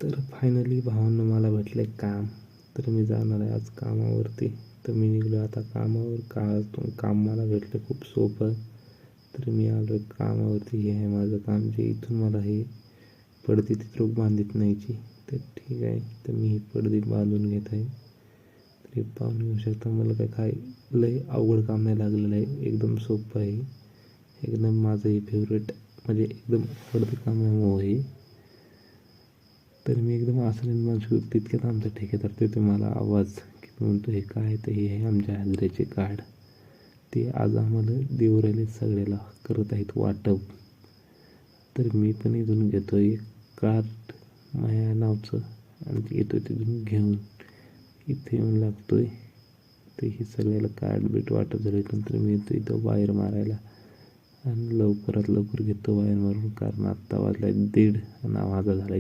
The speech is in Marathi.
तर फायनली भावांना मला भेटलं आहे काम. तर मी जाणार आहे आज कामावरती. तर मी निघलो आता कामावर. काम मला भेटलं खूप सोपं. तर मी आलो आहे कामावरती. हे आहे माझं काम, जे इथून मला हे पडदी तिथं बांधित न्यायची. तर ठीक आहे, तर मी ही पडदी बांधून घेत आहे. तर हे पाहून येऊ शकता. मला काय लय अवघड काम नाही लागलेलं आहे, एकदम सोपं आहे. एकदम माझं हे फेवरेट, म्हणजे एकदम आवडतं काम आहे. तर मी एकदम असं निर्माण तितक्यात आमचा ठेकेदार ते मला आवाज की म्हणतो, हे काय? तर हे आहे आमच्या हाजऱ्याचे कार्ड. ते आज आम्हाला देऊ राहिले, सगळ्याला करत आहेत वाटप. तर मी पण इथून घेतो एक कार्ड माया नावचं आणि येतो तिथून घेऊन इथे येऊन लागतो आहे. तर हे सगळ्याला कार्ड भेट वाटप झाल्यानंतर मी येतो इथं वायर मारायला आणि लवकरात लवकर घेतो वायर मारून, कारण आत्ता वाजला 1:30 आणि माझा झाला